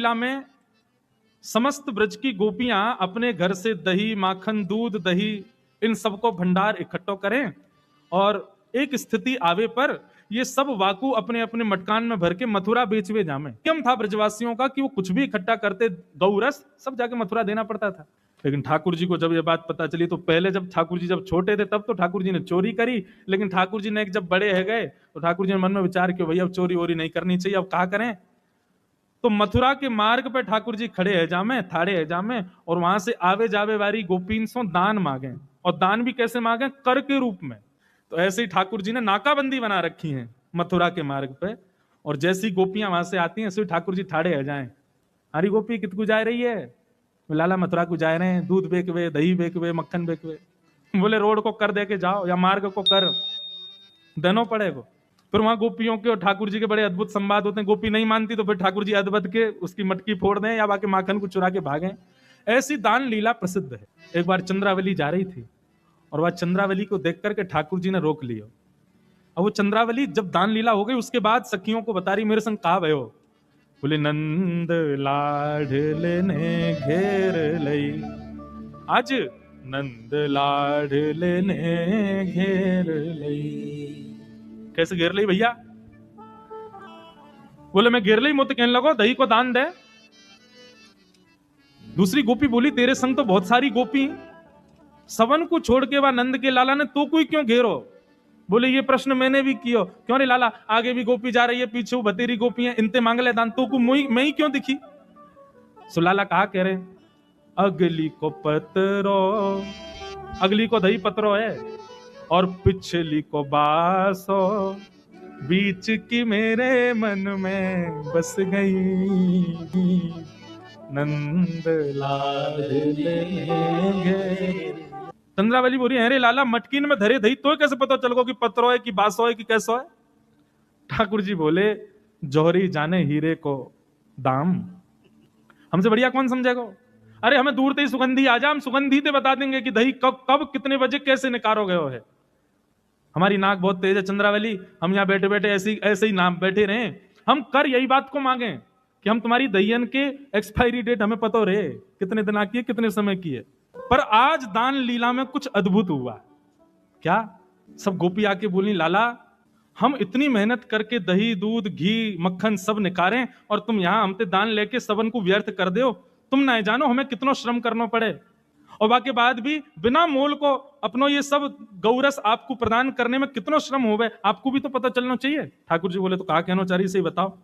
लीला में समस्त ब्रज की गोपियां अपने घर से दही, माखन, दूध, दही इन सबको भंडार इकट्ठो करें और एक स्थिति आवे पर ये सब वाकू अपने अपने मटकान में भर के मथुरा बेचवे जामे। नियम था ब्रजवासियों का कि वो कुछ भी इकट्ठा करते, गौरस सब जाके मथुरा देना पड़ता था। लेकिन ठाकुर जी को जब ये बात पता चली तो पहले जब ठाकुर जी जब छोटे थे तब तो ठाकुर जी ने चोरी करी, लेकिन ठाकुर जी ने एक जब बड़े है गए तो ठाकुर जी ने मन में विचार किया भैया अब चोरी वोरी नहीं करनी चाहिए, अब क्या करें। तो मथुरा के मार्ग पे ठाकुर जी खड़े है जामे, थाड़े है जामे, और वहां से आवे जावे वाली गोपीन सो दान मांगे, और दान भी कैसे मांगे, कर के रूप में। तो ऐसे ही ठाकुर जी ने नाकाबंदी बना रखी है मथुरा के मार्ग पे, और जैसी गोपियां वहां से आती हैं ऐसे ठाकुर जी थाड़े है जाए, हरी गोपी कितकू जा रही है, लाला मथुरा को जा रहे हैं, दूध बेचवे, दही बेचवे, मक्खन बेचवे। बोले रोड को कर दे के जाओ या मार्ग को कर देना पड़ेगा। फिर वहां गोपियों के और ठाकुर जी के बड़े अद्भुत संवाद होते हैं। गोपी नहीं मानती तो फिर ठाकुर जी अदबद के उसकी मटकी फोड़ दें या बाकी माखन को चुरा के भागें। ऐसी दान लीला प्रसिद्ध है। एक बार चंद्रावली जा रही थी और वह चंद्रावली को देख करके ठाकुर जी ने रोक लिया। और वो चंद्रावली जब दान लीला हो गई उसके बाद सखियों को बता रही मेरे संग कहा भयो, बोले नंद लाडले ने घेर लई, आज नंद लाडले ने घेर लई। कैसे घेर लई भैया? बोले मैं घेर लई मुझे कहने लगो दही को दान दे। दूसरी गोपी बोली तेरे संग तो बहुत सारी गोपी, सवन को छोड़ के वह नंद के लाला ने तो कोई क्यों घेरो? बोले ये प्रश्न मैंने भी किया, क्यों रे लाला, आगे भी गोपी जा रही है, पीछे बतेरी गोपी है, इनते मांग ले दान, तो को मैं ही क्यों दिखी? सो लाला कहा कह रहे, अगली को पत्रो, अगली को दही पत्रो है और पिछली को बासो, बीच की मेरे मन में बस गई, नंद लाडले घेर। चंद्रावली बोली अरे लाला मटकीन में धरे दही तो कैसे पता चल गो कि पत्रो है कि बासो है कि कैसो है? ठाकुर जी बोले जौहरी जाने हीरे को दाम, हमसे बढ़िया कौन समझेगा? अरे हमें दूर से ही सुगंधी आ जा, हम सुगंधी से बता देंगे कि दही कब कब कितने बजे कैसे निकालो गयो है। हमारी नाक बहुत तेज है चंद्रावली, हम यहाँ बैठे बैठे ऐसे ही नाम बैठे रहे, हम कर यही बात को मांगे कि हम तुम्हारी दहियन के एक्सपायरी डेट हमें पता रहे कितने दिन की है, कितने समय की है। पर आज दान लीला में कुछ अद्भुत हुआ। क्या? सब गोपी आके बोली लाला हम इतनी मेहनत करके दही, दूध, घी, मक्खन सब निकालें और तुम यहां हमसे दान लेके सबन को व्यर्थ कर दो। तुम ना जानो हमें कितना श्रम करना पड़े, और बाकी बाद भी बिना मोल को अपनो ये सब गौरस आपको प्रदान करने में कितना श्रम होवे, आपको भी तो पता चलना चाहिए। ठाकुर जी बोले तो कहा कहना चाह रही से बताओ।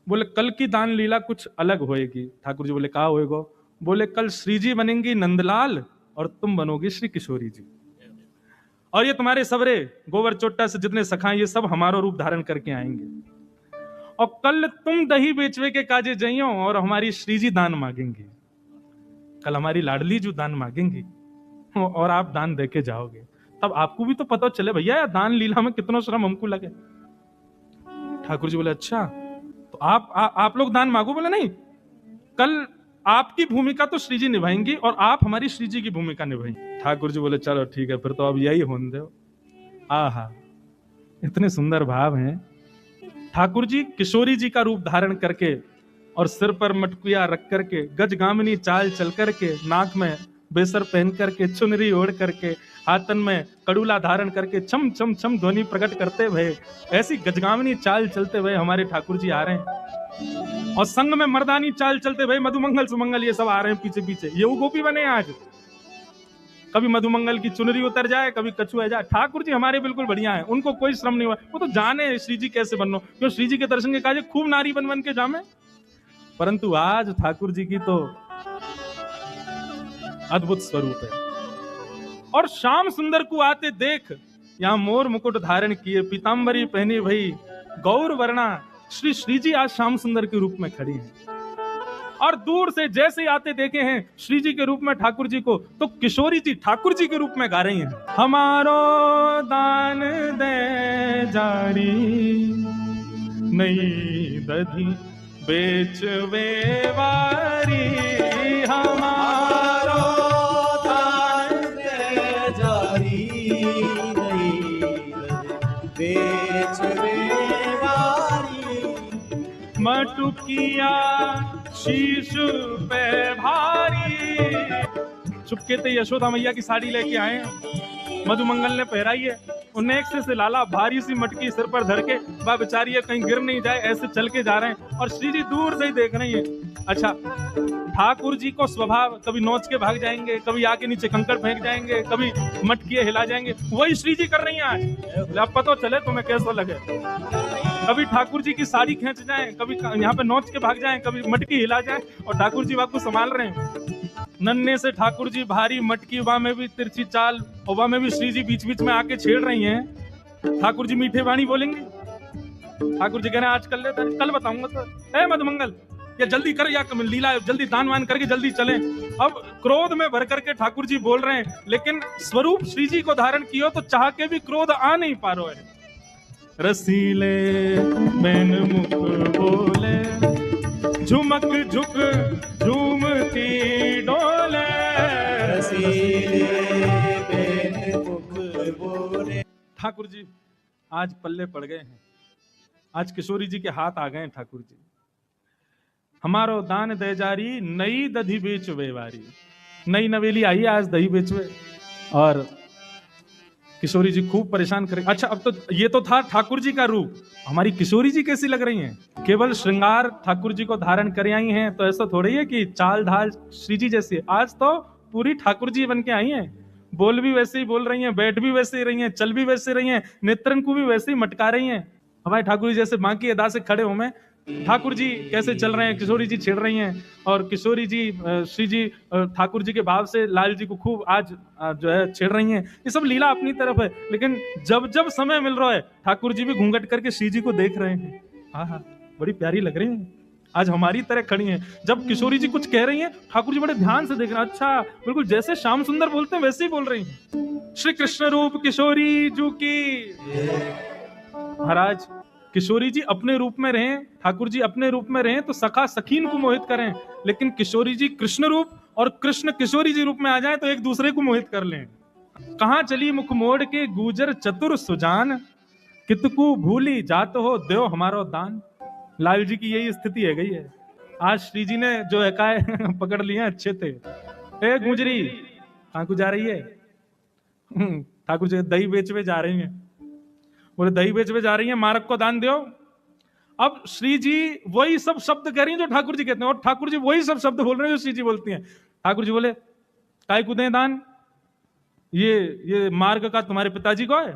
बोले कल की दान लीला कुछ अलग होएगी। ठाकुर जी बोले कहा होएगा? बोले कल श्री जी बनेंगी नंदलाल और तुम बनोगी श्री किशोरी जी, और ये तुम्हारे सबरे गोवर चोट्टा से जितने सखा ये सब हमारा रूप धारण करके आएंगे, और कल तुम दही बेचवे के काजे जाइयो और हमारी श्री जी दान मांगेंगी, कल हमारी लाडली जो दान मांगेंगी और आप दान देके जाओगे, तब आपको भी तो पता चले भैया दान लीला में कितना श्रम हमको लगे। ठाकुर जी बोले अच्छा तो आप लोग दान मांगो। बोले नहीं, कल आपकी भूमिका तो श्री जी निभाएंगी और आप हमारी श्री जी की भूमिका निभाएंगे। ठाकुर जी बोले चलो ठीक है फिर तो अब यही होने दो। आहा इतने सुंदर भाव हैं। ठाकुर जी किशोरी जी का रूप धारण करके और सिर पर मटकुया रख करके, गजगामिनी चाल चल करके, नाक में बेसर पहन करके, चुनरी ओढ़ करके, हाथन में कड़ूला धारण करके छम छम छम ध्वनि प्रकट करते हुए, ऐसी गजगामिनी चाल चलते हुए हमारे ठाकुर जी आ रहे हैं, और संग में मर्दानी चाल चलते हुए मधुमंगल सुमंगल ये सब आ रहे हैं पीछे पीछे। ये वो गोपी बने आज, कभी मधुमंगल की चुनरी उतर जाए, कभी कछुआ जाए। ठाकुर जी हमारे बिल्कुल बढ़िया है, उनको कोई श्रम नहीं हुआ, वो तो जाने श्री जी कैसे बननो, क्यों श्री जी के दर्शन के काजे खूब नारी बन बन के जामे। परंतु आज ठाकुर जी की तो अद्भुत स्वरूप है। और श्याम सुंदर को आते देख, यहाँ मोर मुकुट धारण किए, पीतांबरी पहनी भई गौर वर्णा, श्री जी आज श्याम सुंदर के रूप में खड़ी हैं। और दूर से जैसे ही आते देखे हैं श्री जी के रूप में ठाकुर जी को, तो किशोरी जी ठाकुर जी के रूप में गा रही हैं, हमारो दान दे जारी नई दधी बेचवे वारी, हमारो दान दे जारी नई बेचवे वारी, मटुकिया शीश पे भारी। चुपके ते यशोदा मैया की साड़ी लेके आए हैं, मधुमंगल ने पहराई है। उन्हें एक से लाला भारी सी मटकी सिर पर धर के, वह बेचारी है कहीं गिर नहीं जाए ऐसे चल के जा रहे हैं, और श्री जी दूर से ही देख रही है। अच्छा, ठाकुर जी को स्वभाव कभी नोच के भाग जाएंगे, कभी आके नीचे कंकड़ फेंक जाएंगे, कभी मटकी हिला जाएंगे, वही श्री जी कर रही हैं आज। अब पता चले तुम्हें कैसा लगे। कभी ठाकुर जी की साड़ी खींच जाए, कभी यहाँ पे नोच के भाग जाए, कभी मटकी हिला जाए, और ठाकुर जी आपको संभाल रहे हैं। नन्हे से ठाकुर जी भारी मटकी, वहां में भी तिरछी चाल, और वहां में भी श्री जी बीच बीच में आके छेड़ रही हैं। ठाकुर जी मीठे वाणी बोलेंगे। ठाकुर जी कह रहे हैं आज कर लेते हैं, कल बताऊंगा तो। ए मधुमंगल, या जल्दी कर, या लीला जल्दी दान वान करके जल्दी चलें। अब क्रोध में भर करके ठाकुर जी बोल रहे हैं, लेकिन स्वरूप श्री जी को धारण किया तो चाह के भी क्रोध आ नहीं पा रहा है। रसीले मैन मुख बोले, झुमक झुक झूमती डोले। रसीले मैन मुख बोले। ठाकुर जी आज पल्ले पड़ गए हैं, आज किशोरी जी के हाथ आ गए हैं। ठाकुर जी हमारो दान दे जारी, नई दधी बेच वेवारी। नई नवेली आई आज दही बेचवे, और किशोरी जी खूब परेशान करें। अच्छा, अब तो ये तो था ठाकुर जी का रूप, हमारी किशोरी जी कैसी लग रही हैं? केवल श्रृंगार ठाकुर जी को धारण कर आई हैं, तो ऐसा थोड़ी है कि चाल ढाल श्री जी जैसी। आज तो पूरी ठाकुर जी बन के आई हैं, बोल भी वैसे ही बोल रही हैं, बैठ भी वैसे ही रही हैं, चल भी वैसे रही हैं, नेत्रन को भी वैसे ही मटका रही हैं। हमारे ठाकुर जी जैसे माँ की अदा से खड़े हो में, ठाकुर जी कैसे चल रहे हैं, किशोरी जी छेड़ रही हैं, और किशोरी जी श्री जी ठाकुर जी के भाव से लाल जी को खूब आज जो है छेड़ रही हैं। ये सब लीला अपनी तरफ है, लेकिन जब जब समय मिल रहा है ठाकुर जी भी घूंघट करके श्री जी को देख रहे हैं। हाँ, बड़ी प्यारी लग रही हैं, आज हमारी तरह खड़ी हैं। जब किशोरी जी कुछ कह रही हैं, ठाकुर जी बड़े ध्यान से देख रहे हैं। अच्छा, बिल्कुल जैसे श्याम सुंदर बोलते हैं वैसे ही बोल रही हैं। श्री कृष्ण रूप किशोरी जू की। महाराज किशोरी जी अपने रूप में रहें, ठाकुर जी अपने रूप में रहें तो सखा सखीन को मोहित करें, लेकिन किशोरी जी कृष्ण रूप और कृष्ण किशोरी जी रूप में आ जाएं तो एक दूसरे को मोहित कर लें। कहां चली मुख मोड़ के गुजर चतुर सुजान, कितकू भूली जात हो देव हमारो दान। लाल जी की यही स्थिति है गई है। आज श्री जी ने जो है काय पकड़ लिए अच्छे थे। ए गुजरी, कहां को जा रही है? ठाकुर जी दही बेचवे जा रही हैं। बोले दही बेचवे जा रही हैं, मारक को दान दो। अब श्री जी वही सब शब्द कह रही हैं जो ठाकुर जी कहते हैं, और ठाकुर जी वही सब शब्द बोल रहे हैं जो श्री जी बोलती हैं। ठाकुर जी बोले काय को दें दान? ये मार्ग का तुम्हारे पिताजी को है?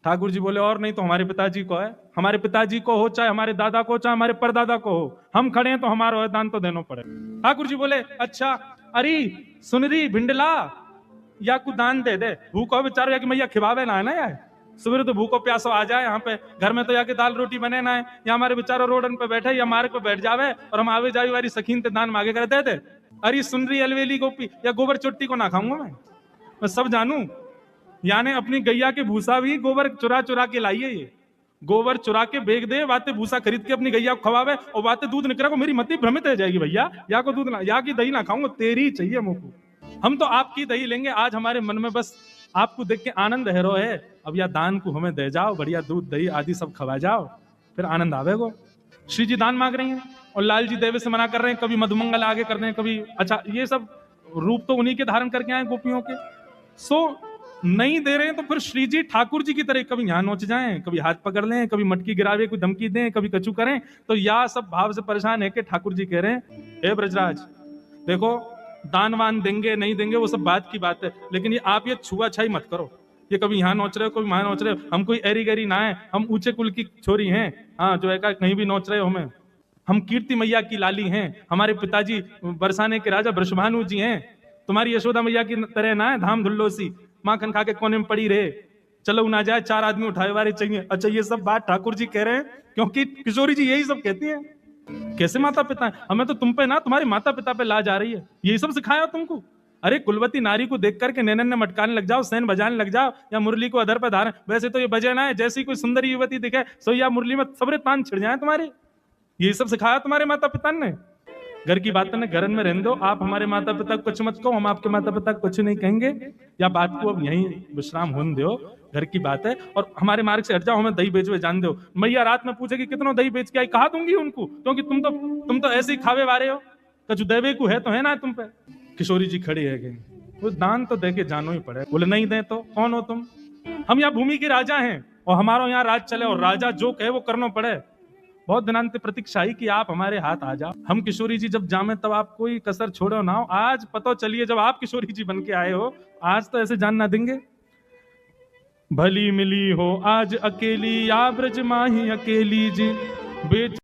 ठाकुर जी बोले और नहीं तो हमारे पिताजी को है। हमारे पिताजी को हो, चाहे हमारे दादा को, चाहे हमारे परदादा को हो, हम खड़े हैं तो हमारा है, दान तो देना पड़े। ठाकुर जी बोले अच्छा, अरे सुनरी भिंडला, या को दान दे दे, भूखो बेचारो या कि मैया खिबावे ना है ना यार। सुबह तो भूखो प्यासो आ जाए यहाँ पे, घर में तो या के दाल रोटी बने ना है, या हमारे बेचारो रोडन पे बैठे या मार्ग पे बैठ जावे और हम आवे जावे वाली सखीन ते दान मांगे कर दे दे। अरे सुनरी अलवेली गोपी या गोबर चोटी को ना खाऊंगा मैं सब जानू। यानी अपनी गैया के भूसा भी गोबर चुरा चुरा के लाइए, ये गोबर चुरा के बेच दे, बातें भूसा खरीद के अपनी गैया को खवावे और बातें दूध निकला को मेरी मती भ्रमित हो जाएगी। भैया या को दूध ना, या की दही ना खाऊंगा, तेरी चाहिए मुंह को। हम तो आपकी दही लेंगे, आज हमारे मन में बस आपको देख के आनंद है रो है। अब या दान को हमें दे जाओ, बढ़िया दूध दही आदि सब खवा जाओ, फिर आनंद आवेगो। श्री जी दान मांग रही हैं और लाल जी देवे से मना कर रहे हैं, कभी मधुमंगल आगे कर रहे हैं, कभी अच्छा ये सब रूप तो उन्हीं के धारण करके आए गोपियों के। सो नहीं दे रहे हैं तो फिर श्री जी ठाकुर जी की तरह कभी यहाँ नोच जाएं, कभी हाथ पकड़ लें, कभी मटकी गिरावे, कोई धमकी दें, कभी कचू करें। तो या सब भाव से परेशान है कि ठाकुर जी कह रहे हैं हे ब्रजराज देखो, दानवान देंगे नहीं देंगे वो सब बात की बात है, लेकिन ये आप ये छुआ छाई मत करो। ये कभी यहाँ नोच रहे हो, कभी वहां नोच रहे हो, हम कोई एरी गैरी ना है, हम ऊंचे कुल की छोरी हैं। हाँ, जो है कहीं भी नोच रहे हो हमें, हम कीर्ति मैया की लाली हैं, हमारे पिताजी बरसाने के राजा वृषभानु जी हैं, तुम्हारी यशोदा मैया की तरह ना है धाम धुल्लो सी माखन खा के कोने में पड़ी रहे, चलो ना जाए, चार आदमी उठाए वाले चाहिए। अच्छा ये सब बात ठाकुर जी कह रहे हैं क्योंकि किशोरी जी यही सब कहती है। कैसे माता पिता है? हमें तो तुम पे ना तुम्हारे माता पिता पे ला जा रही है, यही सब सिखाया तुमको। अरे कुलवती नारी को देख करके नैनन ने मटकाने लग जाओ, सैन बजाने लग जाओ, या मुरली को अधर पर धारण। वैसे तो ये बजे ना है, जैसी कोई सुंदर युवती दिखे सो या मुरली में सबरे तान छिड़ जाए तुम्हारे। यही सब सिखाया तुम्हारे माता पिता ने। घर की बातें ने घरन में रहने दो, आप हमारे माता पिता को कुछ मत कहो, हम आपके माता पिता को कुछ नहीं कहेंगे, या बात को अब यहीं विश्राम होने दो, घर की बात है, और हमारे मार्ग से हट जाओ, हमें दही बेचवे जान दो। मैया रात में पूछेगी कितना दही बेच के आई, कहा दूंगी उनको, क्योंकि तुम तो ऐसे ही खावे वारे हो, कछु देवे को है तो है ना तुम पे। किशोरी जी खड़ी है गई, वो दान तो दे के जानो ही पड़े। बोले नहीं दे तो कौन हो तुम? हम यहाँ भूमि के राजा हैं और हमारा यहाँ राज चले, और राजा जो कहे वो करना पड़े। बहुत दिनांत प्रतीक्षा ही कि आप हमारे हाथ आ जाओ। हम किशोरी जी जब जामे तब आप कोई कसर छोड़ो ना हो। आज पता चलिए जब आप किशोरी जी बन के आए हो, आज तो ऐसे जान ना देंगे। भली मिली हो आज अकेली, या ब्रज माही अकेली जी, बेच